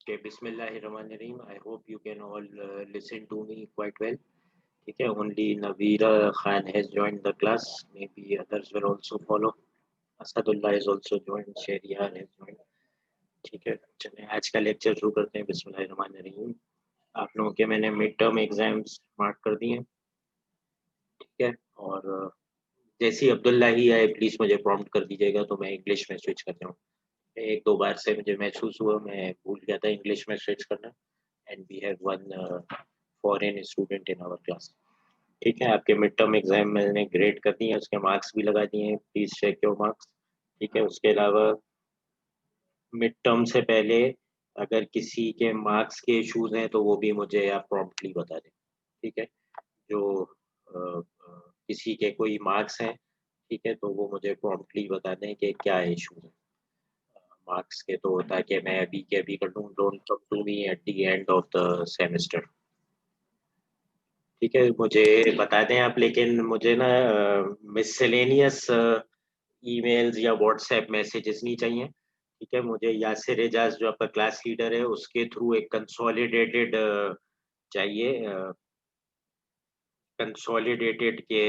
Okay, Bismillahirrahmanirrahim. I hope you can all listen to me quite well. Okay, only Navira Khan has joined the class. Maybe others will also follow. Asadullah is also joined. Shehryar has joined. ठीक है, चलिए आज का lecture शुरू करते हैं. बिस्मिल्लाहिर्रहमानिर्रहीम. आप लोगों के मैंने मिड टर्म एग्जाम्स मार्क कर दिए हैं. ठीक है, और जैसे ही अब्दुल्ला ही आए प्लीज मुझे प्रॉम्प्ट कर दीजिएगा तो मैं इंग्लिश में स्विच करता हूँ. एक दो बार से मुझे महसूस हुआ मैं भूल गया था इंग्लिश में स्विच करना. And we have one foreign student in our class. ठीक है, आपके मिड टर्म एग्जाम मैंने ग्रेड कर दिए हैं, उसके मार्क्स भी लगा दिए हैं. Please check your marks. ठीक है, उसके अलावा मिड टर्म से पहले अगर किसी के मार्क्स के इश्यूज हैं तो वो भी मुझे आप प्रॉम्प्टली बता दें. ठीक है, जो किसी के कोई मार्क्स हैं, ठीक है, तो वो मुझे प्रॉम्प्टली बता दें कि क्या इशू है मार्क्स के, तो ताकि मैं अभी के अभी कर दूँ. Don't come to me at the end of the semester. ठीक है, मुझे बता दें आप, लेकिन मुझे ना मिसलेनियस ईमेल्स या व्हाट्सएप मैसेजेस नहीं चाहिए. ठीक है, मुझे यासिर एजाज जो आपका क्लास लीडर है उसके थ्रू एक कंसोलिडेटेड चाहिए. कंसोलिडेटेड के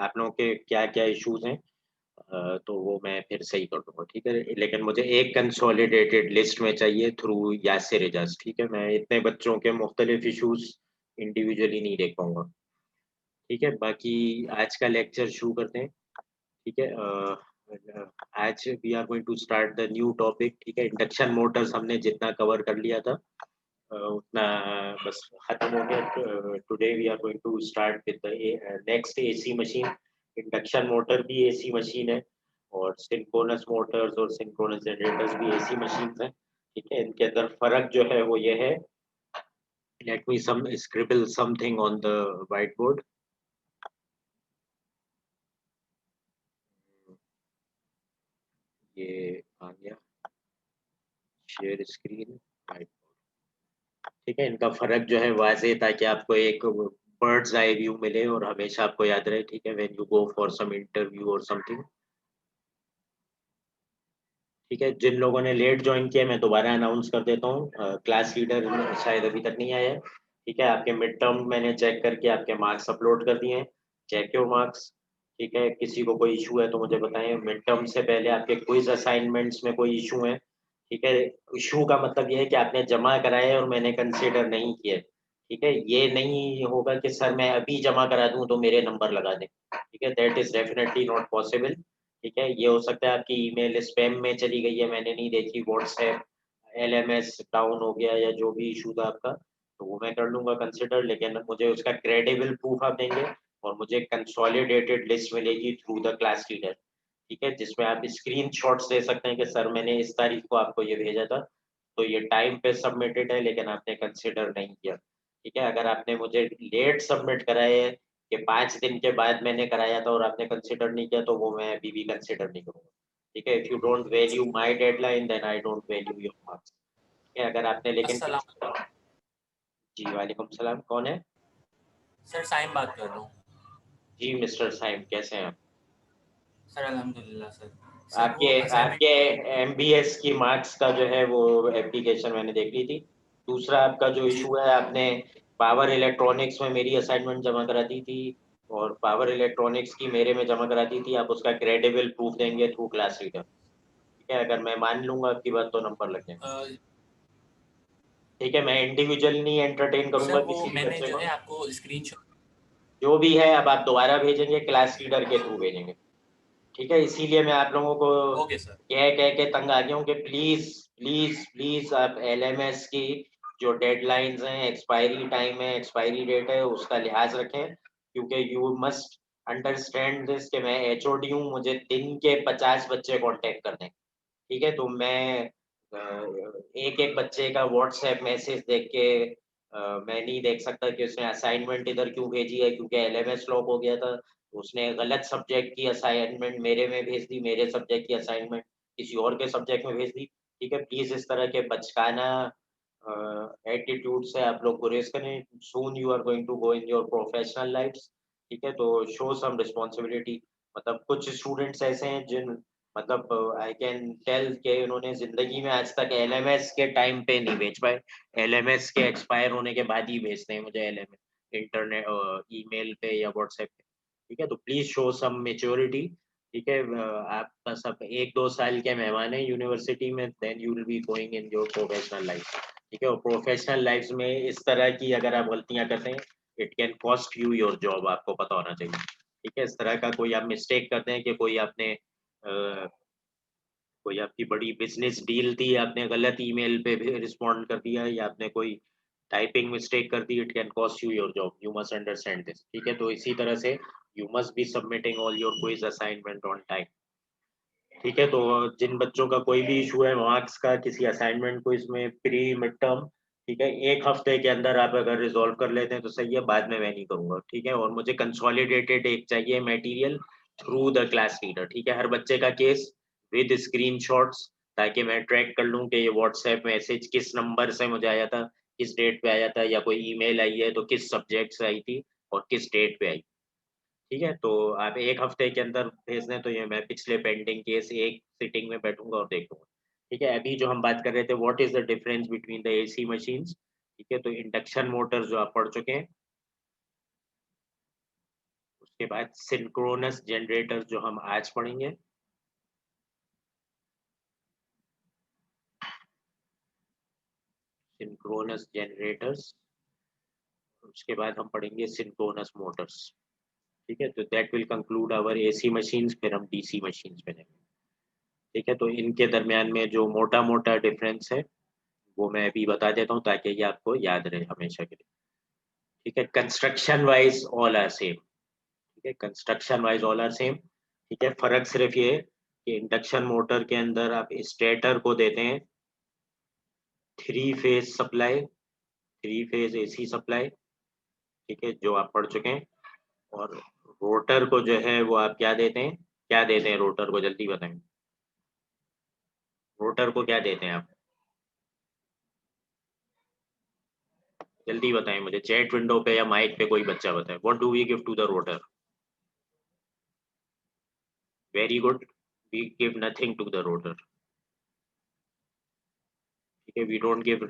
आप लोगों के क्या क्या इश्यूज हैं, तो वो मैं फिर सही कर दूंगा. ठीक है, लेकिन मुझे एक कंसोलिडेटेड लिस्ट में चाहिए थ्रू यासिर एजाज. ठीक है, मैं इतने बच्चों के मुख्तलिफ इश्यूज इंडिविजुअली नहीं देख पाऊंगा. ठीक है, बाकी आज का लेक्चर शुरू करते हैं. ठीक है, आज we are going to start the new topic. ठीक है, इंडक्शन मोटर्स हमने जितना कवर कर लिया था उतना बस खत्म हो गया. Today we are going to start with the next AC machine. Induction motor भी एसी मशीन है और सिंक्रोनस मोटर्स और सिंक्रोनस जनरेटर्स भी एसी मशीन है. ठीक है, इनके अंदर फर्क जो है वो ये है. Let me sum scribble something on the white board. ये आ गया शेयर स्क्रीन. ठीक है, इनका फर्क जो है वाजे, ताकि आपको एक बर्ड्स आई व्यू मिले और हमेशा आपको याद रहे. ठीक है, when you go for some interview और समथिंग. ठीक है, जिन लोगों ने लेट ज्वाइन किया मैं दोबारा अनाउंस कर देता हूँ. क्लास लीडर शायद अभी तक नहीं आया है. ठीक है, आपके मिड टर्म मैंने चेक करके आपके मार्क्स अपलोड कर दिए हैं. Check your marks. ठीक है, किसी को कोई इशू है तो मुझे बताएं. मिड टर्म से पहले आपके क्विज असाइनमेंट्स में कोई इशू है. ठीक है, इशू का मतलब ये है कि आपने जमा कराए और मैंने कंसिडर नहीं किए. ठीक है, ये नहीं होगा कि सर मैं अभी जमा करा दूं तो मेरे नंबर लगा दें. ठीक है, that is definitely not possible. ठीक है, ये हो सकता है आपकी ईमेल स्पैम में चली गई है, मैंने नहीं देखी. व्हाट्सएप एलएमएस डाउन हो गया या जो भी इशू था आपका, तो वो मैं कर लूंगा कंसिडर. लेकिन मुझे उसका क्रेडिबल प्रूफ आप देंगे और मुझे कंसोलिडेटेड लिस्ट मिलेगी थ्रू द क्लास लीडर. ठीक है, जिसमें आप स्क्रीन शॉट्स दे सकते हैं कि सर मैंने इस तारीख को आपको ये भेजा था, तो ये टाइम पे सबमिटेड है लेकिन आपने कंसिडर नहीं किया. ठीक है, अगर आपने मुझे लेट सबमिट कराए है कि 5 दिन के बाद मैंने कराया था और आपने कंसिडर नहीं किया, तो वो मैं अभी भी कंसिडर नहीं करूंगा. ठीक है, if you don't value my deadline then I don't value your marks. ठीक है, अगर आपने लेकिन अस्सलाम। जी वालेकुम सलाम. कौन है? सर साइम बात कर रहा हूँ. जी मिस्टर साइम, कैसे हैं आप? सर अल्हम्दुलिल्लाह सर. सर आपके वो आपके असाइनमेंट. एमबीएस की मार्क्स का जो है वो एप्लीकेशन मैंने देख ली थी. दूसरा आपका जो जी इशू है, आपने पावर इलेक्ट्रॉनिक्स में मेरी असाइनमेंट जमा करा दी थी और पावर इलेक्ट्रॉनिक्स की मेरे में जमा करा दी थी. आप उसका क्रेडिबल प्रूफ देंगे थ्रू क्लास लीडर. ठीक है, अगर मैं मान लूंगा आपकी बात तो नंबर लग जाएंगे. अ, ठीक है, मैं इंडिविजुअल नहीं एंटरटेन सर करूंगा वो किसी भी मैंने बच्चे जो को. है आपको स्क्रीनशॉट. जो भी है अब आप दोबारा भेजेंगे, क्लास लीडर के थ्रू भेजेंगे. ठीक है, इसीलिए मैं आप लोगों को ओके सर. कह कह के तंग आ गया हूँ कि प्लीज प्लीज प्लीज आप एलएमएस की जो डेडलाइंस हैं, एक्सपायरी टाइम है, एक्सपायरी डेट है, उसका लिहाज रखें. क्योंकि यू मस्ट अंडरस्टैंड दिस कि मैं एचओडी हूँ, मुझे दिन के 50 बच्चे कांटेक्ट करने हैं. ठीक है, तो मैं एक एक बच्चे का व्हाट्सएप मैसेज देख के मैं नहीं देख सकता कि उसने असाइनमेंट इधर क्यों भेजी है, क्योंकि एलएमएस लॉक हो गया था. उसने गलत सब्जेक्ट की असाइनमेंट मेरे में भेज दी, मेरे सब्जेक्ट की असाइनमेंट किसी और के सब्जेक्ट में भेज दी. ठीक है, प्लीज इस तरह के बचकाना एटीट्यूड से आप लोग गुरेज करें. Soon you are going to go in your professional lifes. ठीक है, तो शो सम रिस्पॉन्सिबिलिटी. मतलब कुछ स्टूडेंट्स ऐसे हैं जिन मतलब आई कैन टेल के उन्होंने जिंदगी में आज तक एलएमएस के टाइम पे नहीं बेच पाए, एलएमएस के एक्सपायर होने के बाद ही बेचते हैं मुझे एलएमएस इंटरनेट ईमेल पे या व्हाट्सएप पे। ठीक है, तो प्लीज शो सम मेच्योरिटी। ठीक है, आप बस अब 1-2 साल के मेहमान हैं यूनिवर्सिटी में, then you will be going in your professional life. ठीक है, और प्रोफेशनल लाइफ में इस तरह की अगर आप गलतियां करते हैं, it can cost you your job, आपको पता होना चाहिए। ठीक है, इस तरह का कोई आप मिस्टेक करते हैं कि कोई आपने कोई आपकी बड़ी बिज़नेस डील थी, आपने गलत ईमेल पे भी रिस्पॉन्ड कर दिया या आपने कोई टाइपिंग मिस्टेक कर दी, it can cost you your job, you must understand this. ठीक है, तो इसी तरह से you must be submitting all your quiz assignment on time. ठीक है, तो जिन बच्चों का कोई भी इशू है मार्क्स का किसी असाइनमेंट को इसमें प्री मिड टर्म, ठीक है, 1 हफ्ते के अंदर आप अगर रिज़ॉल्व कर लेते हैं तो सही है, बाद में मैं नहीं करूँगा। ठीक है, और मुझे कंसोलिडेटेड एक चाहिए material through the class leader. ठीक है, हर बच्चे का केस विद स्क्रीनशॉट्स, ताकि मैं ट्रैक कर लूँ कि ये व्हाट्सएप मैसेज किस नंबर से मुझे आया था, किस डेट पे आया था, या कोई ईमेल आई है तो किस सब्जेक्ट से आई थी और किस डेट पे आई। ठीक है, तो आप 1 हफ्ते के अंदर भेज दें तो ये मैं पिछले पेंडिंग केस एक सिटिंग में बैठूँगा और देख लूँगा। ठीक है, अभी जो हम बात कर रहे थे what is the difference between the AC machines. ठीक है, तो इंडक्शन मोटर जो आप पढ़ चुके हैं, उसके बाद सिंक्रोनस जनरेटर जो हम आज पढ़ेंगे, सिंक्रोनस जनरेटर्स, उसके बाद हम पढ़ेंगे सिंक्रोनस मोटर्स। ठीक है, तो that will conclude our AC machines, फिर हम डीसी मशीन्स पे जाएँगे। ठीक है, तो इनके दरमियान में जो मोटा-मोटा डिफरेंस है, वो मैं अभी बता देता हूँ ताकि ये आपको याद रहे हमेशा के लिए। ठीक है, construction wise all are same. ठीक है, construction wise all are same. ठीक है, फ़र्क सिर्फ़ ये है कि इंडक्शन मोटर के अंदर आप स्टेटर को देते हैं 3 phase supply, 3 phase AC supply. ठीक है, जो आप पढ़ चुके हैं। और रोटर को जो है वो आप क्या देते हैं? क्या देते हैं रोटर को, जल्दी बताएँ? रोटर को क्या देते हैं आप? जल्दी बताएँ मुझे, चैट विंडो पे या माइक पे कोई बच्चा बताए। What do we give to the rotor? Very good, we give nothing to the rotor. ठीक है, we don't give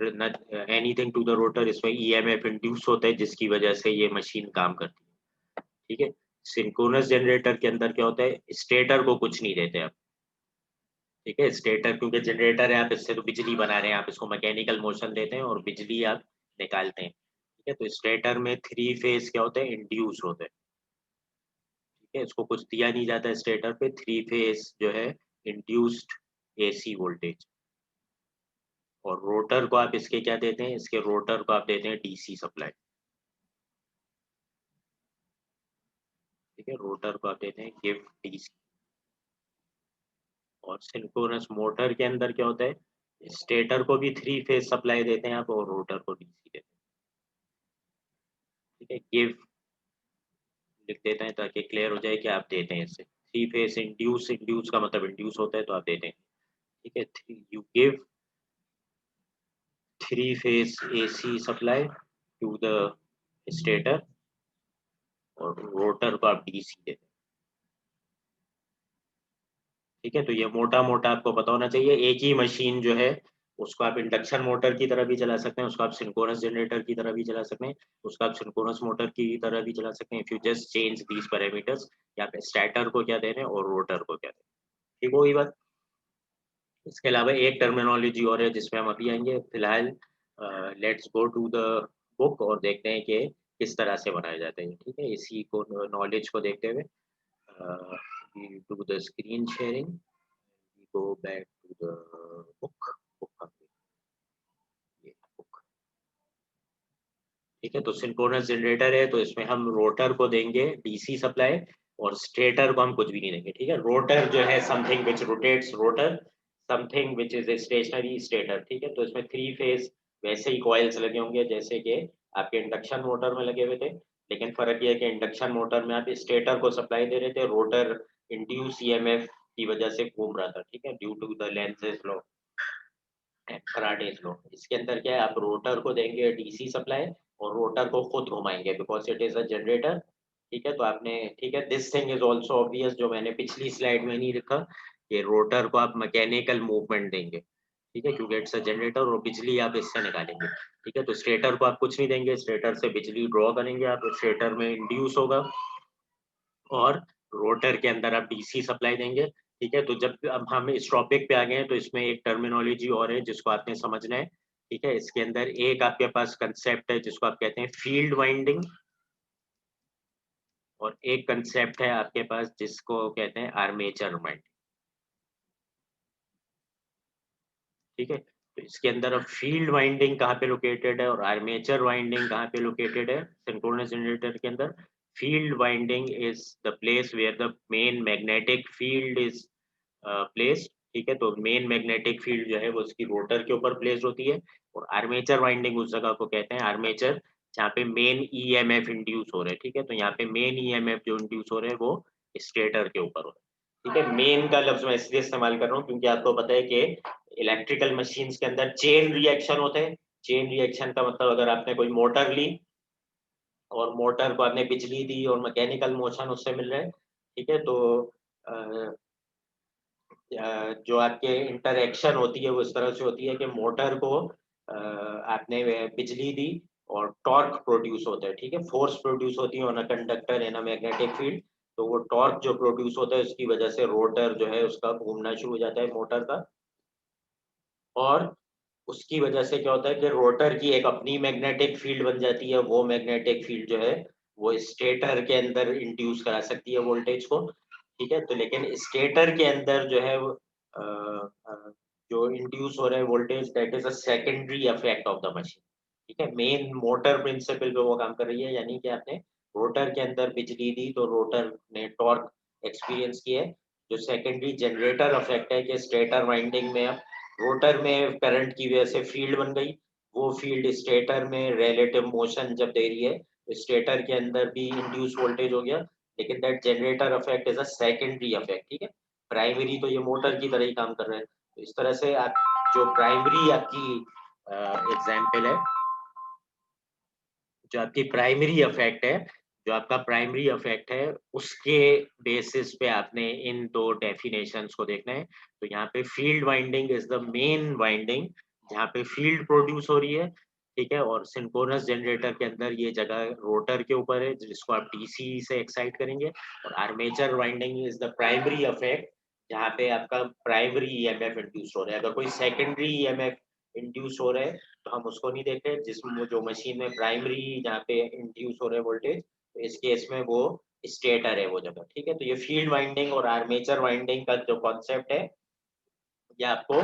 anything to the rotor. इसमें ईएमएफ इंड्यूस होता है जिसकी वजह से ये मशीन काम करती है। ठीक है, सिंक्रोनस जनरेटर के अंदर क्या होता है, स्टेटर को कुछ नहीं देते आप। ठीक है, स्टेटर क्योंकि जनरेटर है, आप इससे तो बिजली बना रहे हैं, आप इसको मैकेनिकल मोशन देते हैं और बिजली आप निकालते हैं। ठीक है, तो स्टेटर में 3 फेज क्या होते हैं, इंड्यूस होते हैं। ठीक है, इसको कुछ दिया नहीं जाता है स्टेटर पे, 3 फेज जो है इंड्यूस्ड एसी वोल्टेज। और रोटर को आप इसके क्या देते हैं, इसके रोटर को आप देते हैं डीसी सप्लाई। ठीक है, रोटर को आप देते हैं गिव डीसी। और सिंक्रोनस मोटर के अंदर क्या होता है, स्टेटर को भी 3 फेज सप्लाई देते हैं आप और रोटर को डीसी देते हैं। ठीक है, गिव लिख देते हैं ताकि क्लियर हो जाए कि आप देते हैं इससे। 3 फेज इंड्यूस, इंड्यूस का मतलब इंड्यूस होता है तो आप देते हैं। ठीक है, you give 3 phase AC supply to the stator और रोटर को आप डीसी देते हैं। ठीक है, तो ये मोटा-मोटा आपको पता होना चाहिए। एक ही मशीन जो है, उसको आप इंडक्शन मोटर की तरह भी चला सकते हैं, उसको आप सिंक्रोनस जनरेटर की तरह भी चला सकते हैं, उसको आप सिंक्रोनस मोटर की तरह भी चला सकते हैं। If you just change these parameters कि आप स्टेटर को क्या दे रहे हैं और रोटर को क्या दे रहे हैं। ठीक होगी बात? इसके अलावा एक टर्मिनोलॉजी और है जिसमें हम अभी आएँगे। फिलहाल let's go to the book और देखते हैं कि किस तरह से बनाया जाता है। ठीक है? इसी को नॉलेज को देखते हुए we do the screen sharing, we go back to the book, book complete, ये book। ठीक है, तो सिंक्रोनस जनरेटर है तो इसमें हम रोटर को देंगे डीसी सप्लाई और स्टेटर को हम कुछ भी नहीं देंगे। ठीक है, रोटर जो है something which rotates rotor, something which is a stationary stator. ठीक है, तो इसमें 3 फेज वैसे ही कॉइल्स लगे होंगे जैसे कि आपके इंडक्शन मोटर में लगे हुए थे, लेकिन फर्क ये है कि इंडक्शन मोटर में आप स्टेटर को सप्लाई दे रहे थे, रोटर इंड्यूस ईएमएफ की वजह से घूम रहा था। ठीक है, due to the Lenz's law, Faraday's law. इसके अंदर क्या है, आप रोटर को देंगे डीसी सप्लाई और रोटर को खुद घुमाएंगे because it is a generator. ठीक है, तो आपने ठीक है, this thing is also obvious, जो मैंने पिछली स्लाइड में नहीं लिखा कि रोटर को आप मैकेनिकल मूवमेंट देंगे, ठीक है, क्योंकि इट्स अ जनरेटर और बिजली आप इससे निकालेंगे, ठीक है। तो स्टेटर को आप कुछ नहीं देंगे, स्टेटर से बिजली ड्रॉ करेंगे आप, स्टेटर में इंड्यूस होगा और रोटर के अंदर आप डीसी सप्लाई देंगे, ठीक है। तो जब अब हम इस टॉपिक पे आ गए हैं तो इसमें एक टर्मिनोलॉजी और है जिसको आपने समझना है, ठीक है। इसके अंदर एक आपके पास कंसेप्ट है जिसको आप कहते हैं फील्ड वाइंडिंग और एक कंसेप्ट है आपके पास जिसको कहते हैं आर्मेचर वाइंडिंग, ठीक है। तो इसके अंदर अब फील्ड वाइंडिंग कहाँ पे लोकेटेड है और आर्मेचर वाइंडिंग कहाँ पे लोकेटेड है सिंक्रोनस जनरेटर के अंदर। Field winding is the place where the main magnetic field is placed, ठीक है। तो मेन मैग्नेटिक फील्ड जो है वो उसकी रोटर के ऊपर प्लेस होती है और आर्मेचर वाइंडिंग उस जगह को कहते हैं आर्मेचर जहाँ पे मेन ईएमएफ इंड्यूस हो रहे हैं, ठीक है। तो यहाँ पे मेन ईएमएफ जो इंड्यूस हो रहे हैं वो स्टेटर के ऊपर हो रहे हैं, ठीक है। मेन का लफ्ज मैं इसलिए इस्तेमाल कर रहा हूँ क्योंकि आपको पता है कि इलेक्ट्रिकल मशीन्स के अंदर चेन रिएक्शन होते हैं। चेन रिएक्शन का मतलब अगर आपने कोई मोटर ली और मोटर को आपने बिजली दी और मैकेनिकल मोशन उससे मिल रहा है, ठीक है। तो अ, जो आपके इंटरएक्शन होती है वो इस तरह से होती है कि मोटर को आपने बिजली दी और टॉर्क प्रोड्यूस होता है, ठीक है। फोर्स प्रोड्यूस होती है on a conductor in a magnetic field. तो वो टॉर्क जो प्रोड्यूस होता है उसकी वजह से रोटर जो है उसका घूमना शुरू हो जाता है मोटर का और उसकी वजह से क्या होता है कि रोटर की एक अपनी मैग्नेटिक फील्ड बन जाती है। वो मैग्नेटिक फील्ड जो है वो स्टेटर के अंदर इंड्यूस करा सकती है वोल्टेज को, ठीक है। तो लेकिन स्टेटर के अंदर जो है वो अ, अ, जो इंड्यूस हो रहा है voltage that is a secondary effect of the machine, ठीक है। मेन मोटर प्रिंसिपल पे वो काम कर रही है, यानी कि आपने रोटर के अंदर बिजली दी तो रोटर ने टॉर्क एक्सपीरियंस किया है। जो सेकेंडरी जनरेटर इफेक्ट है कि स्टेटर वाइंडिंग में अब रोटर में करंट की वजह से फील्ड बन गई, वो फील्ड स्टेटर में रिलेटिव मोशन जब दे रही है तो स्टेटर के अंदर भी इंड्यूस वोल्टेज हो गया, लेकिन that generator effect is a secondary effect, ठीक है। प्राइमरी तो ये मोटर की तरह ही काम कर रहा है। तो इस तरह से आप जो प्राइमरी आपकी एग्जाम्पल है, जो आपकी प्राइमरी इफेक्ट है, जो आपका प्राइमरी इफेक्ट है उसके बेसिस पे आपने इन दो डेफिनेशंस को देखना है। तो यहाँ पे field winding is the main winding जहाँ पे फील्ड प्रोड्यूस हो रही है, ठीक है। और सिंक्रोनस जनरेटर के अंदर ये जगह रोटर के ऊपर है जिसको आप डीसी से एक्साइट करेंगे और armature winding is the primary effect जहाँ पे आपका प्राइमरी ईएमएफ इंड्यूस हो रहा है। अगर कोई सेकेंडरी ईएमएफ इंड्यूस हो रहा है तो हम उसको नहीं देख रहे, जिसमें जो मशीन में प्राइमरी जहाँ पे इंड्यूस हो रहे हैं वोल्टेज, तो इस केस में वो स्टेटर है वो जगह, ठीक है। तो ये फील्ड वाइंडिंग और आर्मेचर वाइंडिंग का जो कॉन्सेप्ट है ये आपको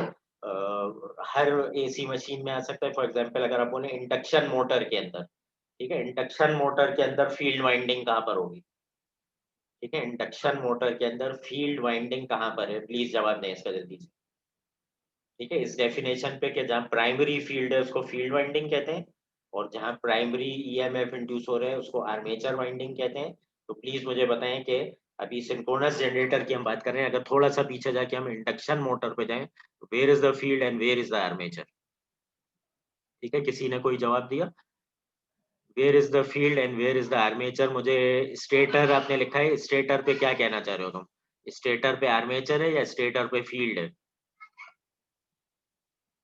हर एसी मशीन में आ सकता है। फॉर एग्जांपल अगर आप बोले इंडक्शन मोटर के अंदर, ठीक है, इंडक्शन मोटर के अंदर फील्ड वाइंडिंग कहाँ पर होगी, ठीक है। इंडक्शन मोटर के अंदर फील्ड वाइंडिंग कहाँ पर है, प्लीज जवाब दें इसका जल्दी से, ठीक है। इस डेफिनेशन पे कि जहाँ प्राइमरी फील्ड है उसको फील्ड वाइंडिंग कहते हैं और जहाँ प्राइमरी ईएमएफ इंड्यूस हो रहे हैं उसको आर्मेचर वाइंडिंग कहते हैं। तो प्लीज मुझे बताएं कि अभी सिंक्रोनस जनरेटर की हम बात कर रहे हैं, अगर थोड़ा सा पीछे जाके हम इंडक्शन मोटर पे जाएं तो where is the field and where is the armature, ठीक है। किसी ने कोई जवाब दिया, where is the field and where is the armature. मुझे स्टेटर आपने लिखा है, स्टेटर पे क्या कहना चाह रहे हो तुम, स्टेटर पे आर्मेचर है या स्टेटर पे फील्ड है?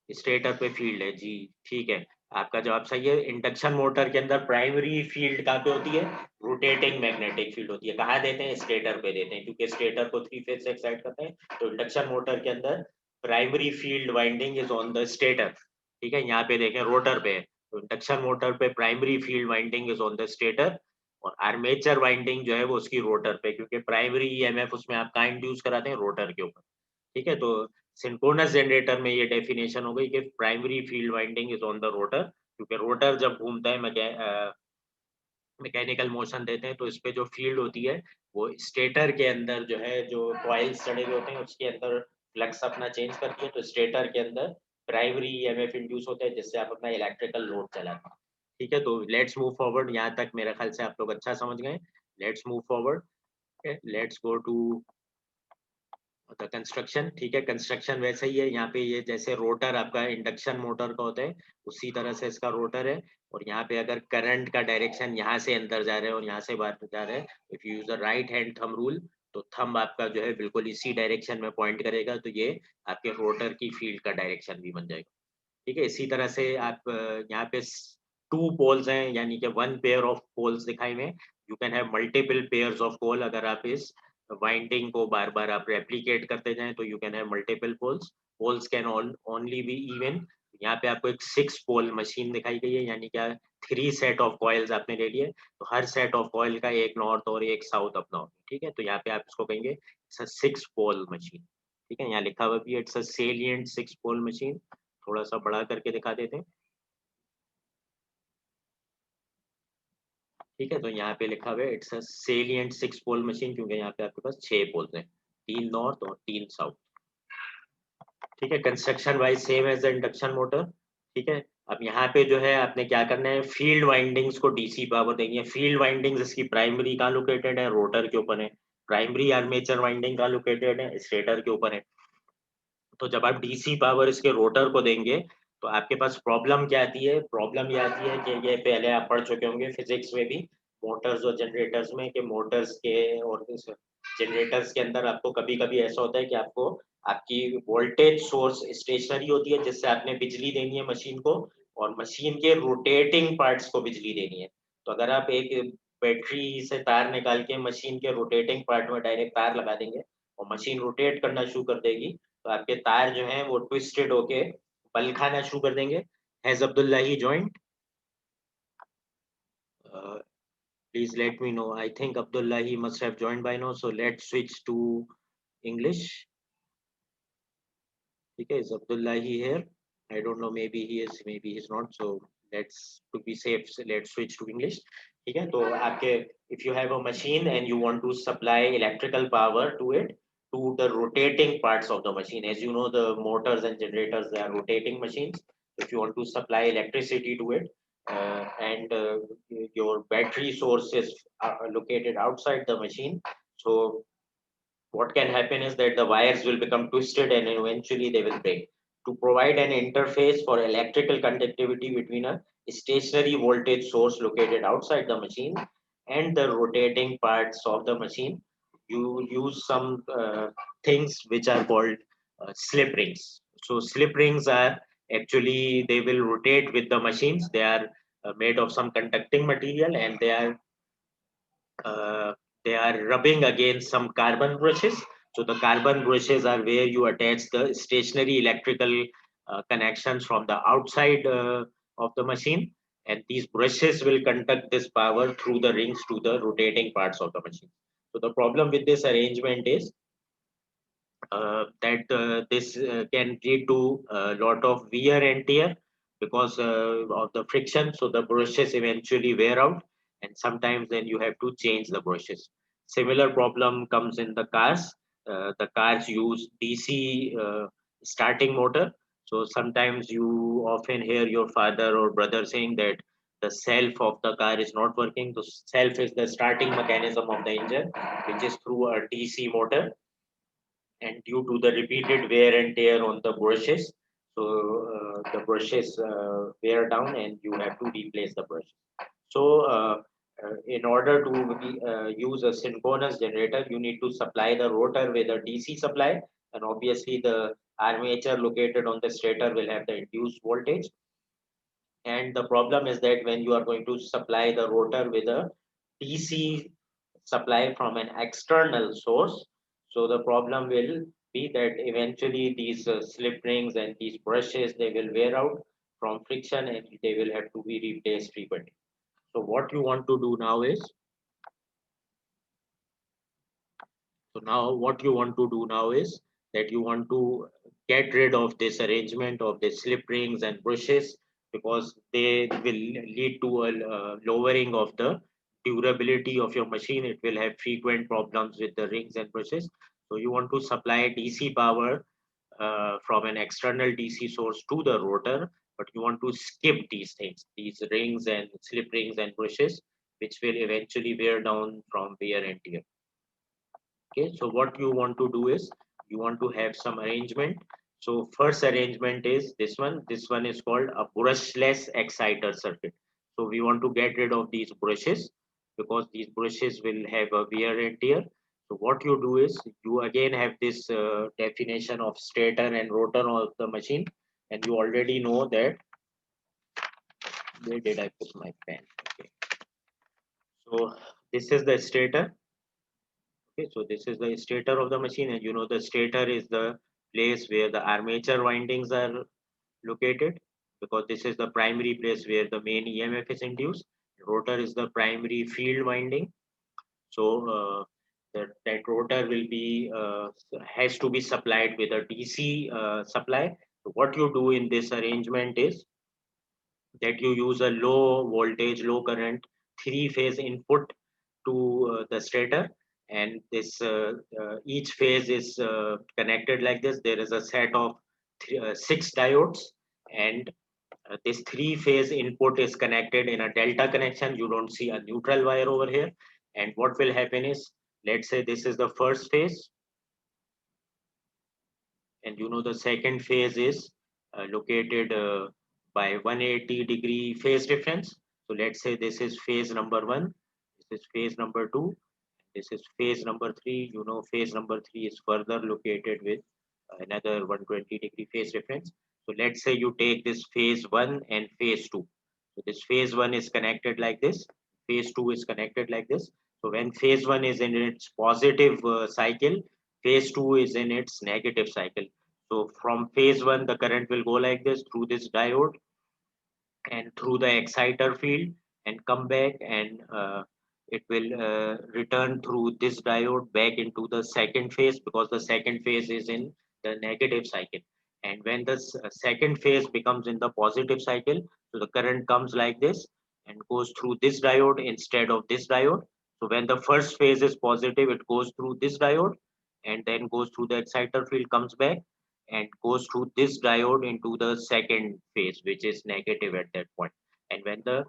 स्टेटर पे फील्ड है जी, ठीक है। आपका जवाब सही है। इंडक्शन मोटर के अंदर प्राइमरी फील्ड कहाँ पे होती है, रोटेटिंग मैग्नेटिक फील्ड होती है। कहाँ देते हैं, स्टेटर पे देते हैं क्योंकि स्टेटर को थ्री फेज से एक्साइट करते हैं। तो इंडक्शन मोटर के अंदर primary field winding is on the stator, ठीक है। यहाँ पे देखें रोटर पे है, तो इंडक्शन मोटर पे primary field winding is on the stator और आर्मेचर वाइंडिंग जो है वो उसकी रोटर पे, क्योंकि प्राइमरी ईएमएफ उसमें आप कहाँ इंड्यूस कराते हैं, रोटर के ऊपर, ठीक है। तो सिंक्रोनस जनरेटर में ये डेफिनेशन हो गई कि primary field winding is on the rotor, क्योंकि रोटर जब घूमता है मैकेनिकल मोशन देते हैं तो इस पे जो फील्ड होती है वो स्टेटर के अंदर जो है जो कॉइल्स चढ़े हुए होते हैं उसके अंदर फ्लक्स अपना चेंज करती है। तो स्टेटर के अंदर प्राइमरी ईएमएफ इंड्यूस होता है जिससे आप अपना इलेक्ट्रिकल लोड चलाते हैं, ठीक है। तो लेट्स मूव फॉरवर्ड, यहाँ तक मेरे ख्याल से आप लोग अच्छा समझ गए। Let's move forward, let's go to the construction, ठीक है। कंस्ट्रक्शन वैसे ही है, यहाँ पे ये जैसे रोटर आपका इंडक्शन मोटर का होता है उसी तरह से इसका रोटर है और यहाँ पे अगर करंट का डायरेक्शन यहाँ से अंदर जा रहा है और यहाँ से बाहर जा रहा है, if you use the right hand thumb rule तो थंब आपका जो है बिल्कुल इसी डायरेक्शन में पॉइंट करेगा, तो ये आपके रोटर की फील्ड का डायरेक्शन भी बन जाएगा। ठीक है, इसी तरह से आप यहाँ पे 2 पोल्स हैं, यानी कि 1 पेयर ऑफ पोल्स दिखाई में, you can have multiple pairs of pole. अगर आप इस वाइंडिंग को बार-बार आप रेप्लिकेट करते जाएँ, तो you can have multiple poles. Poles can only be even. यहाँ पे आपको एक 6 पोल मशीन दिखाई गई है, यानी क्या 3 सेट ऑफ कॉइल्स आपने ले लिए, तो हर सेट ऑफ कॉइल का एक नॉर्थ और एक साउथ अपना होगा। ठीक है, तो यहाँ पे आप इसको कहेंगे इट्स अ 6 पोल मशीन। ठीक है, यहाँ लिखा हुआ भी है it's a salient 6 pole machine. थोड़ा-सा बड़ा करके दिखा देते हैं। ठीक है, तो यहाँ पे लिखा हुआ है it's a salient 6 pole machine, क्योंकि यहाँ पे आपके पास 6 पोल्स हैं, 3 नॉर्थ और 3 साउथ। ठीक है, construction wise same as the induction motor. ठीक है, अब यहाँ पे जो है आपने क्या करना है, फील्ड वाइंडिंग्स को डीसी पावर देनी है। फील्ड वाइंडिंग्स इसकी प्राइमरी कहाँ लोकेटेड है, रोटर के ऊपर है। प्राइमरी आर्मेचर वाइंडिंग कहाँ लोकेटेड है, स्टेटर के ऊपर है। तो जब आप डीसी पावर इसके रोटर को देंगे, तो आपके पास प्रॉब्लम क्या आती है? प्रॉब्लम ये आती है कि ये पहले आप पढ़ चुके होंगे फिजिक्स में भी, मोटर्स और जनरेटर्स में, कि मोटर्स के और इस जनरेटर्स के अंदर आपको कभी-कभी ऐसा होता है कि आपको आपकी वोल्टेज सोर्स स्टेशनरी होती है, जिससे आपने बिजली देनी है मशीन को, और मशीन के रोटेटिंग पार्ट्स को बिजली देनी है। तो अगर आप एक बैटरी से तार निकाल के मशीन के रोटेटिंग पार्ट में डायरेक्ट तार लगा देंगे और मशीन रोटेट करना शुरू कर देगी, तो आपके तार जो हैं वो ट्विस्टेड होके बल खाना शुरू कर देंगे। Has Abdullahi joined? Uh, please let me know. I think Abdullahi must have joined by now. So let's switch to English. Okay, is Abdullahi here? I don't know. Maybe he is. Maybe he's not. So let's to be safe. So let's switch to English. ठीक है, तो आपके if you have a machine and you want to supply electrical power to it, to the rotating parts of the machine. As you know, the motors and generators, they are rotating machines. If you want to supply electricity to it, and your battery source is located outside the machine, so what can happen is that the wires will become twisted and eventually they will break. To provide an interface for electrical conductivity between a stationary voltage source located outside the machine and the rotating parts of the machine, you use some things which are called slip rings. So slip rings are actually, they will rotate with the machines. They are made of some conducting material, and uh, they are rubbing against some carbon brushes. So the carbon brushes are where you attach the stationary electrical connections from the outside of the machine, and these brushes will conduct this power through the rings to the rotating parts of the machine. So the problem with this arrangement is that this can lead to a lot of wear and tear because of the friction. So the brushes eventually wear out, and sometimes then you have to change the brushes. Similar problem comes in the cars. The cars use DC starting motor. So sometimes you often hear your father or brother saying that the self of the car is not working. The self is the starting mechanism of the engine, which is through a DC motor, and due to the repeated wear and tear on the brushes, so the brushes wear down and you have to replace the brush. So in order to use a synchronous generator, you need to supply the rotor with a DC supply, and obviously the armature located on the stator will have the induced voltage. And the problem is that when you are going to supply the rotor with a DC supply from an external source, so the problem will be that eventually these slip rings and these brushes, they will wear out from friction and they will have to be replaced frequently. So what you want to do now is, so now what you want to do now is that you want to get rid of this arrangement of the slip rings and brushes, because they will lead to a lowering of the durability of your machine. It will have frequent problems with the rings and brushes. So you want to supply DC power from an external DC source to the rotor, but you want to skip these things, these rings and slip rings and brushes, which will eventually wear down from wear and tear. Okay, so what you want to do is you want to have some arrangement. So first arrangement is this one. This one is called a brushless exciter circuit. So we want to get rid of these brushes because these brushes will have a wear and tear. So what you do is you again have this definition of stator and rotor of the machine, and you already know that. Where did I put my pen? Okay. So this is the stator. Okay, so this is the stator of the machine, and you know the stator is the place where the armature windings are located, because this is the primary place where the main EMF is induced. Rotor is the primary field winding. So that rotor will be has to be supplied with a DC supply. So what you do in this arrangement is that you use a low voltage, low current, three-phase input to the stator, and this each phase is connected like this. There is a set of six diodes, and this three-phase input is connected in a delta connection. You don't see a neutral wire over here. And what will happen is, let's say this is the first phase, and you know the second phase is located by 180-degree phase difference. So let's say this is phase number 1, this is phase number 2, this is phase number 3. You know phase number 3 is further located with another 120-degree phase difference. So let's say you take this phase 1 and phase 2. So this phase 1 is connected like this, phase 2 is connected like this. So when phase 1 is in its positive cycle, phase 2 is in its negative cycle. So from phase 1, the current will go like this through this diode and through the exciter field and come back, and it will return through this diode back into the second phase, because the second phase is in the negative cycle. And when the second phase becomes in the positive cycle, so the current comes like this and goes through this diode instead of this diode. So when the first phase is positive, it goes through this diode and then goes through the exciter field, comes back and goes through this diode into the second phase, which is negative at that point. And when the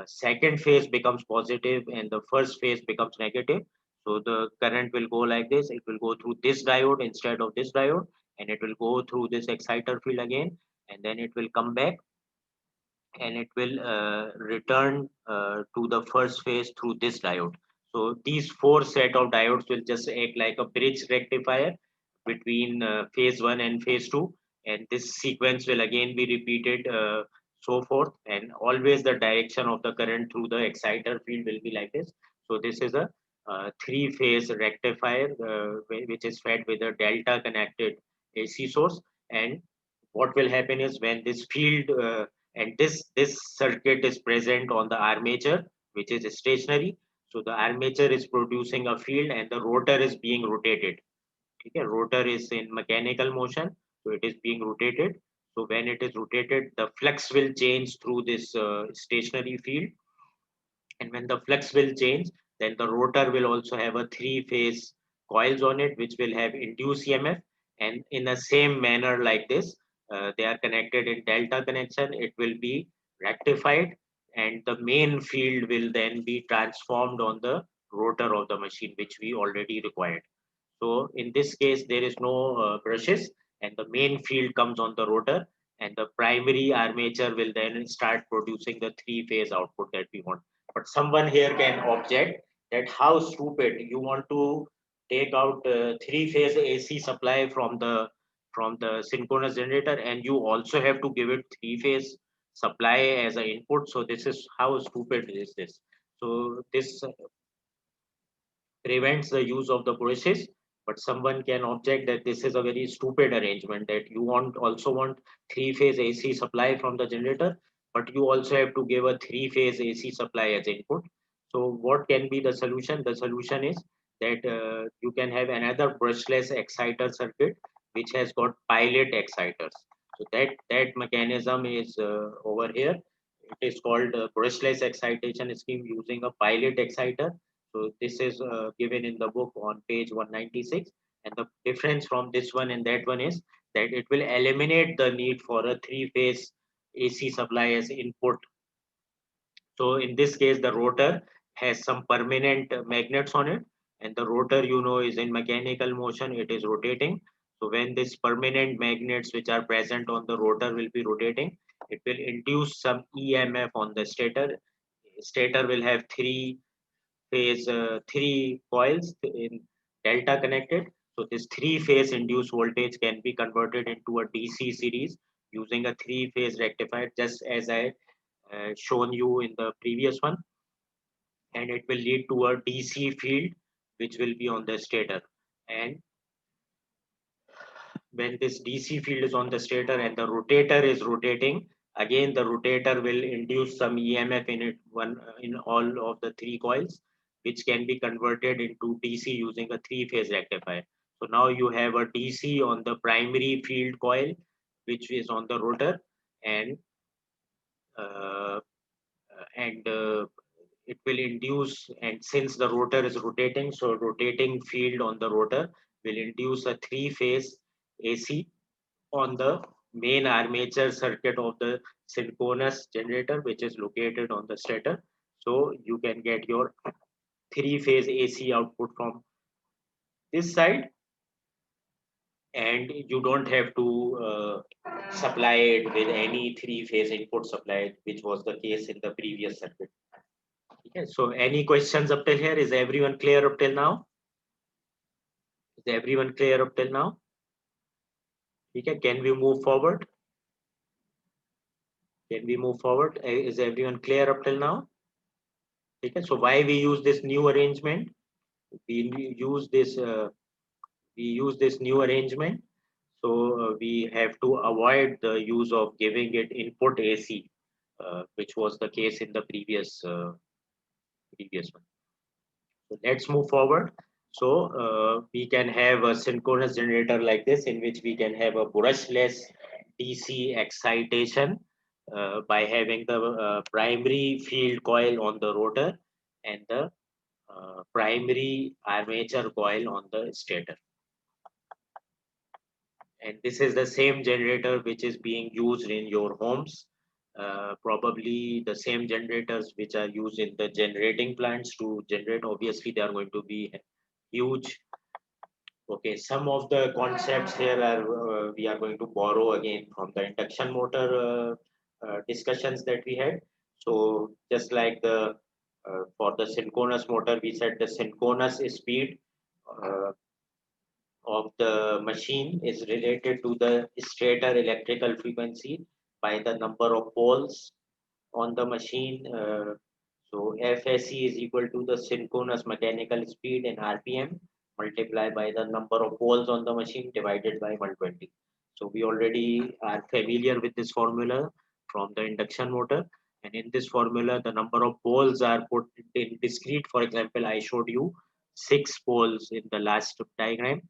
second phase becomes positive and the first phase becomes negative, so the current will go like this. It will go through this diode instead of this diode, and it will go through this exciter field again, and then it will come back and it will return to the first phase through this diode. So these four set of diodes will just act like a bridge rectifier between phase 1 and phase 2, and this sequence will again be repeated so forth, and always the direction of the current through the exciter field will be like this. So this is a three-phase rectifier which is fed with a delta connected AC source. And what will happen is when this field and this circuit is present on the armature, which is stationary, so the armature is producing a field and the rotor is being rotated. Okay, rotor is in mechanical motion, so it is being rotated. So when it is rotated, the flux will change through this stationary field, and when the flux will change, then the rotor will also have a three-phase coils on it, which will have induced EMF. And in the same manner like this, they are connected in delta connection. It will be rectified, and the main field will then be transformed on the rotor of the machine, which we already required. So in this case, there is no brushes, and the main field comes on the rotor, and the primary armature will then start producing the three-phase output that we want. But someone here can object that how stupid, you want to take out three-phase AC supply from the synchronous generator, and you also have to give it three-phase supply as an input. So this is how stupid is this. So this prevents the use of the process, but someone can object that this is a very stupid arrangement, that you want three-phase AC supply from the generator, but you also have to give a three-phase AC supply as input. So what can be the solution? The solution is that you can have another brushless exciter circuit which has got pilot exciters. So that mechanism is over here. It is called brushless excitation scheme using a pilot exciter. So this is given in the book on page 196. And the difference from this one and that one is that it will eliminate the need for a three-phase AC supply as input. So in this case, the rotor has some permanent magnets on it, and the rotor, you know, is in mechanical motion. It is rotating. So when these permanent magnets which are present on the rotor will be rotating, it will induce some EMF on the stator. Stator will have three coils. In delta connected. So this three-phase induced voltage can be converted into a DC series using a three-phase rectifier, just as I shown you in the previous one, and it will lead to a DC field which will be on the stator. And when this DC field is on the stator and the rotator is rotating, again the rotator will induce some EMF in it, in all of the three coils, which can be converted into DC using a three-phase rectifier. So now you have a DC on the primary field coil, which is on the rotor, and uh, it will induce, and since the rotor is rotating, so rotating field on the rotor will induce a three-phase AC on the main armature circuit of the synchronous generator, which is located on the stator. So you can get your three-phase AC output from this side, and you don't have to supply it with any three-phase input supply, which was the case in the previous circuit. Okay, so any questions up till here? Is everyone clear up till now? Is everyone clear up till now? Okay, can we move forward? Can we move forward? Is everyone clear up till now? Okay, so why we use this new arrangement? We use this new arrangement. So we have to avoid the use of giving it input AC, which was the case in the previous one. So let's move forward. So we can have a synchronous generator like this, in which we can have a brushless DC excitation by having the primary field coil on the rotor and the primary armature coil on the stator. And this is the same generator which is being used in your homes. Probably the same generators which are used in the generating plants to generate. Obviously, they are going to be huge. Okay, some of the concepts here are we are going to borrow again from the induction motor discussions that we had. So just like the for the synchronous motor, we said the synchronous speed of the machine is related to the stator electrical frequency by the number of poles on the machine. So FSE is equal to the synchronous mechanical speed in RPM multiplied by the number of poles on the machine divided by 120. So we already are familiar with this formula from the induction motor. And in this formula, the number of poles are put in discrete. For example, I showed you 6 poles in the last diagram,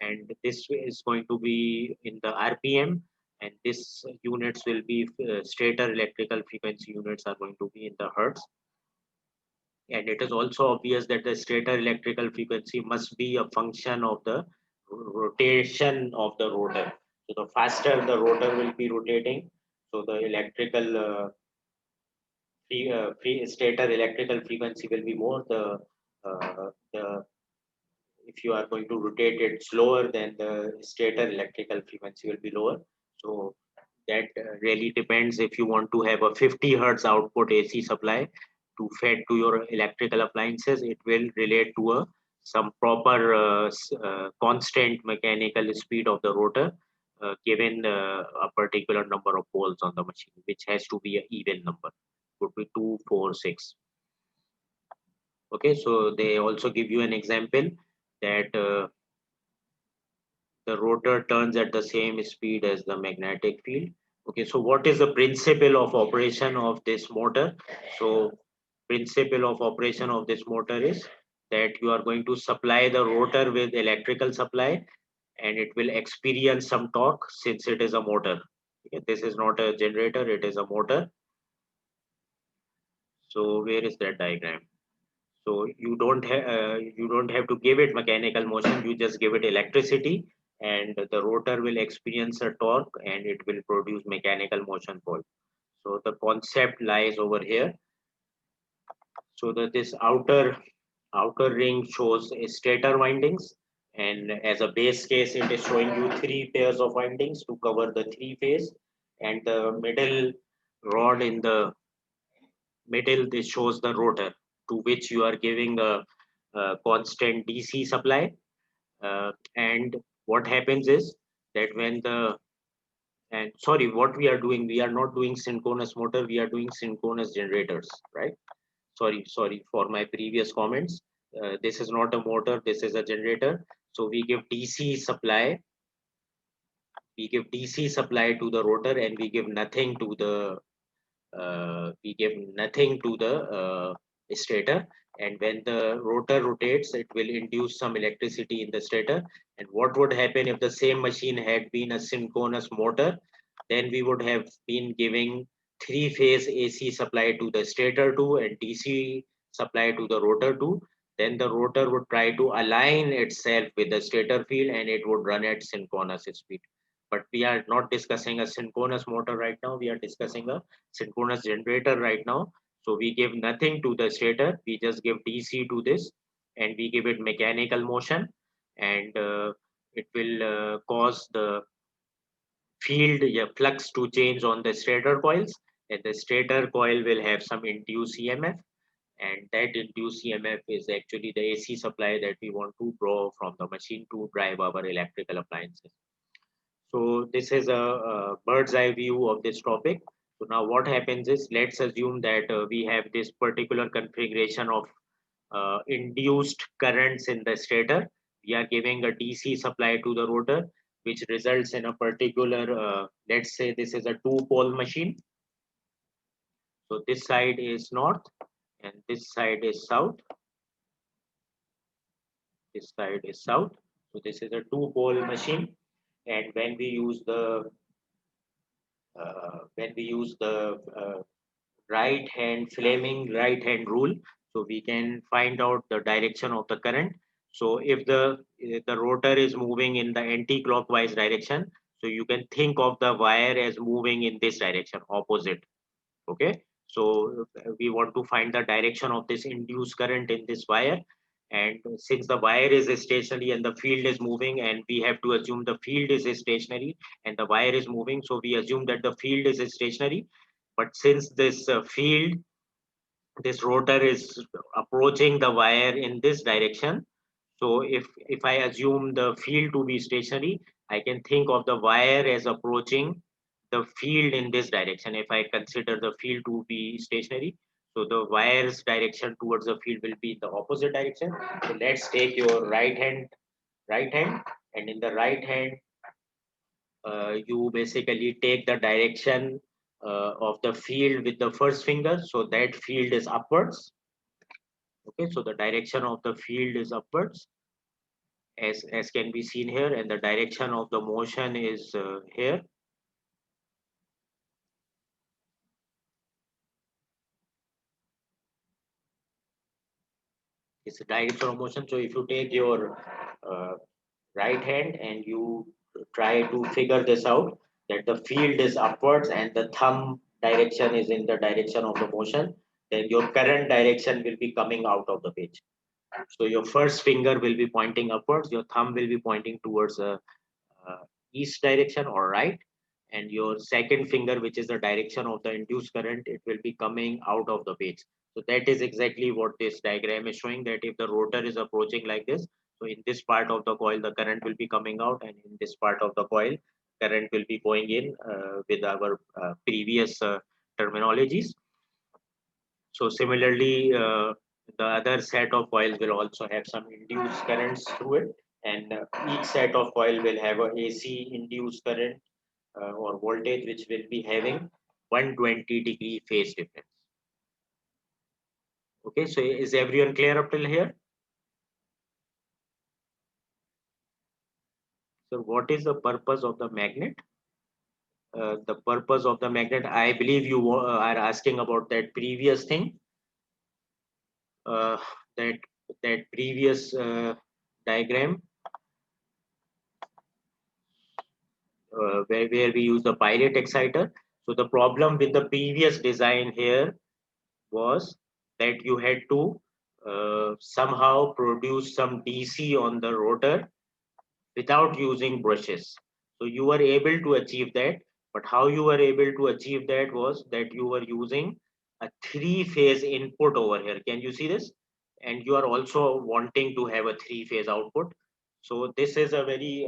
and this is going to be in the RPM, and this units will be stator electrical frequency units are going to be in the hertz. And it is also obvious that the stator electrical frequency must be a function of the rotation of the rotor. So the faster the rotor will be rotating, so the electrical stator electrical frequency will be more. The if you are going to rotate it slower, then the stator electrical frequency will be lower. So that really depends. If you want to have a 50 hertz output AC supply to fed to your electrical appliances, it will relate to some proper constant mechanical speed of the rotor given a particular number of poles on the machine, which has to be an even number. Could be 2, 4, 6. Okay, so they also give you an example that the rotor turns at the same speed as the magnetic field. Okay, so what is the principle of operation of this motor? So principle of operation of this motor is that you are going to supply the rotor with electrical supply, and it will experience some torque since it is a motor. Okay, this is not a generator, it is a motor. So where is that diagram? So you don't have to give it mechanical motion. You just give it electricity, and the rotor will experience a torque, and it will produce mechanical motion for it. So the concept lies over here. So that this outer ring shows stator windings, and as a base case, it is showing you 3 pairs of windings to cover the 3 phase, and the middle rod in the middle, this shows the rotor to which you are giving a constant DC supply. And what happens is that when the, and sorry, what we are doing, we are not doing synchronous motor, we are doing synchronous generators, right? Sorry for my previous comments. This is not a motor, this is a generator. So we give DC supply, to the rotor, and we give nothing to the stator. And when the rotor rotates, it will induce some electricity in the stator. And what would happen if the same machine had been a synchronous motor? Then we would have been giving three-phase AC supply to the stator too, and DC supply to the rotor too. Then the rotor would try to align itself with the stator field, and it would run at synchronous speed. But we are not discussing a synchronous motor right now. We are discussing a synchronous generator right now. So we give nothing to the stator. We just give DC to this, and we give it mechanical motion, and it will cause the field, flux to change on the stator coils, and the stator coil will have some induced EMF, and that induced EMF is actually the AC supply that we want to draw from the machine to drive our electrical appliances. So this is a bird's eye view of this topic. So now what happens is, let's assume that we have this particular configuration of induced currents in the stator. We are giving a DC supply to the rotor, which results in a particular, let's say this is a two-pole machine. So this side is north and this side is south. This side is south. So this is a two-pole machine. And when we use the Fleming right hand rule, so we can find out the direction of the current. So if the rotor is moving in the anti-clockwise direction, so you can think of the wire as moving in this direction, opposite. Okay, so we want to find the direction of this induced current in this wire. And since the wire is stationary and the field is moving, and we have to assume the field is stationary and the wire is moving, so we assume that the field is stationary. But since this this rotor is approaching the wire in this direction, so if I assume the field to be stationary, I can think of the wire as approaching the field in this direction. If I consider the field to be stationary, so the wire's direction towards the field will be in the opposite direction. So let's take your right hand, and in the right hand, you basically take the direction of the field with the first finger. So that field is upwards. Okay, so the direction of the field is upwards, as can be seen here, and the direction of the motion is here. It's a direction of motion. So if you take your right hand and you try to figure this out, that the field is upwards and the thumb direction is in the direction of the motion, then your current direction will be coming out of the page. So your first finger will be pointing upwards, your thumb will be pointing towards east direction or right, and your second finger, which is the direction of the induced current, it will be coming out of the page. So that is exactly what this diagram is showing, that if the rotor is approaching like this, so in this part of the coil the current will be coming out, and in this part of the coil current will be going in, with our previous terminologies. So similarly, the other set of coils will also have some induced currents through it, and each set of coil will have a AC induced current or voltage, which will be having 120-degree phase difference. Okay, so is everyone clear up till here? So what is the purpose of the magnet? The purpose of the magnet, I believe you are asking about that previous thing, uh, that previous diagram, where we use the pilot exciter. So the problem with the previous design here was that you had to somehow produce some DC on the rotor without using brushes. So you were able to achieve that, but how you were able to achieve that was that you were using a three-phase input over here. Can you see this? And you are also wanting to have a three-phase output. So this is a very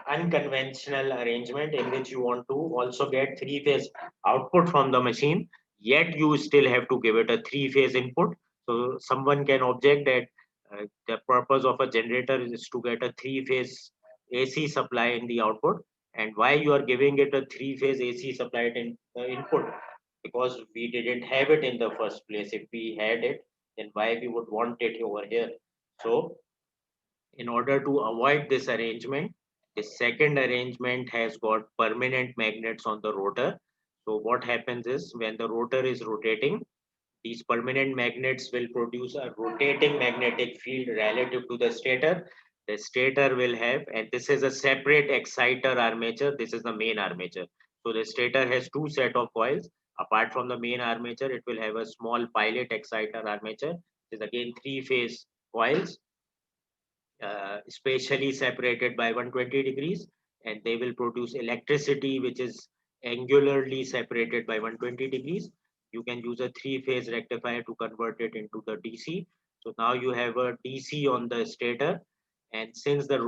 unconventional arrangement in which you want to also get three-phase output from the machine, yet you still have to give it a three-phase input. So someone can object that the purpose of a generator is to get a three-phase AC supply in the output, and why you are giving it a three-phase AC supply in the input? Because we didn't have it in the first place. If we had it, then why we would want it over here? So in order to avoid this arrangement, the second arrangement has got permanent magnets on the rotor. So what happens is when the rotor is rotating, these permanent magnets will produce a rotating magnetic field relative to the stator. The stator will have, and this is a separate exciter armature. This is the main armature. So the stator has two set of coils. Apart from the main armature, it will have a small pilot exciter armature. This is again three-phase coils, spatially separated by 120 degrees, and they will produce electricity which is angularly separated by 120 degrees. You can use a three-phase rectifier to convert it into the DC. So now you have a DC on the stator, and since the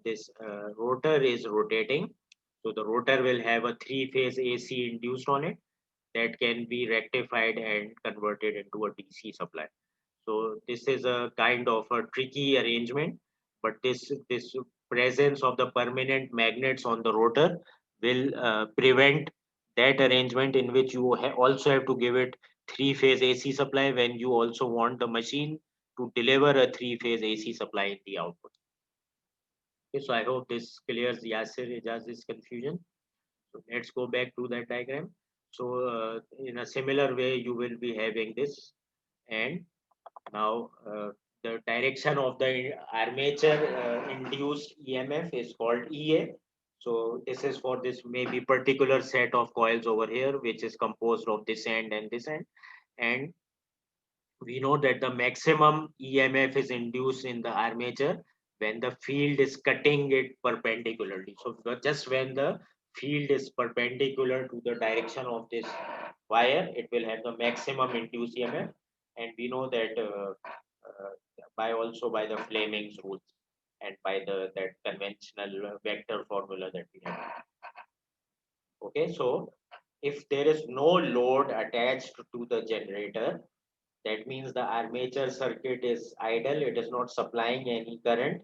this rotor is rotating, so the rotor will have a three-phase AC induced on it that can be rectified and converted into a DC supply. So this is a kind of a tricky arrangement, but this presence of the permanent magnets on the rotor will prevent that arrangement in which you also have to give it three-phase AC supply when you also want the machine to deliver a three-phase AC supply in the output. Okay, so I hope this clears Yasir Ijaz's confusion. So let's go back to that diagram. So in a similar way, you will be having this, and now the direction of the armature induced EMF is called EA. So this is for this maybe particular set of coils over here, which is composed of this end and this end. And we know that the maximum EMF is induced in the armature when the field is cutting it perpendicularly. So just when the field is perpendicular to the direction of this wire, it will have the maximum induced EMF. And we know that by the Fleming's rules and by that conventional vector formula that we have. Okay, so if there is no load attached to the generator, that means the armature circuit is idle, it is not supplying any current,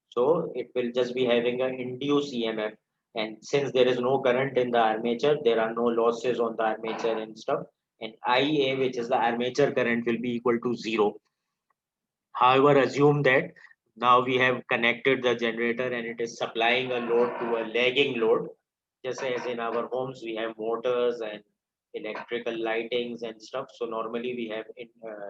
so it will just be having an induced EMF. And since there is no current in the armature, there are no losses on the armature and stuff, and IA, which is the armature current, will be equal to 0. However, assume that now we have connected the generator and it is supplying a load to a lagging load. Just as in our homes, we have motors and electrical lightings and stuff. So normally we have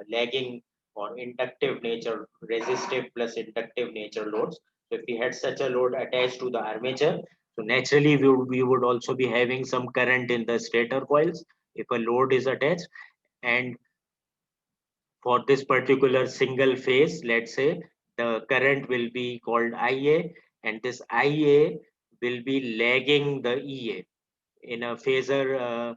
lagging or inductive nature, resistive plus inductive nature loads. So if we had such a load attached to the armature, so naturally we would also be having some current in the stator coils if a load is attached. And for this particular single phase, let's say the current will be called IA, and this IA will be lagging the EA in a phasor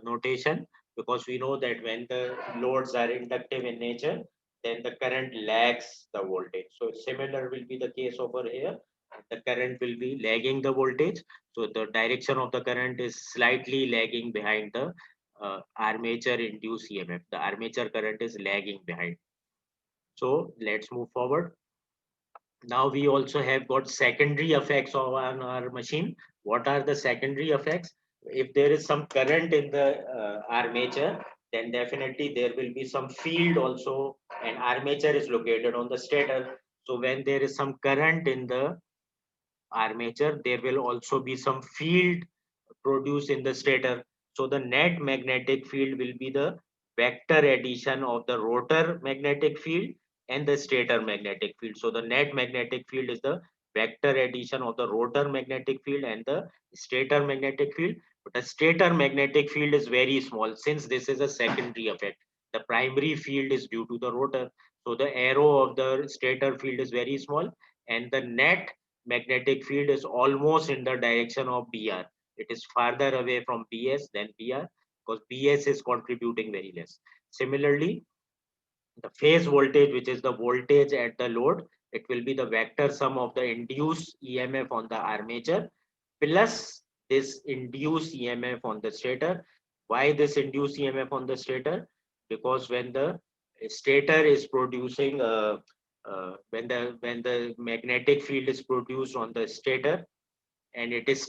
notation, because we know that when the loads are inductive in nature, then the current lags the voltage. So similar will be the case over here. The current will be lagging the voltage. So the direction of the current is slightly lagging behind the armature induced EMF. The armature current is lagging behind. So let's move forward. Now we also have got secondary effects on our machine. What are the secondary effects? If there is some current in the armature, then definitely there will be some field also, and armature is located on the stator. So when there is some current in the armature, there will also be some field produced in the stator. So the net magnetic field will be the vector addition of the rotor magnetic field and the stator magnetic field. So the net magnetic field is the vector addition of the rotor magnetic field and the stator magnetic field. But the stator magnetic field is very small since this is a secondary effect. The primary field is due to the rotor. So the arrow of the stator field is very small, and the net magnetic field is almost in the direction of BR. It is farther away from BS than BR because BS is contributing very less. Similarly, the phase voltage, which is the voltage at the load, it will be the vector sum of the induced EMF on the armature plus this induced EMF on the stator. Why this induced EMF on the stator? Because when the stator is producing when the magnetic field is produced on the stator and it is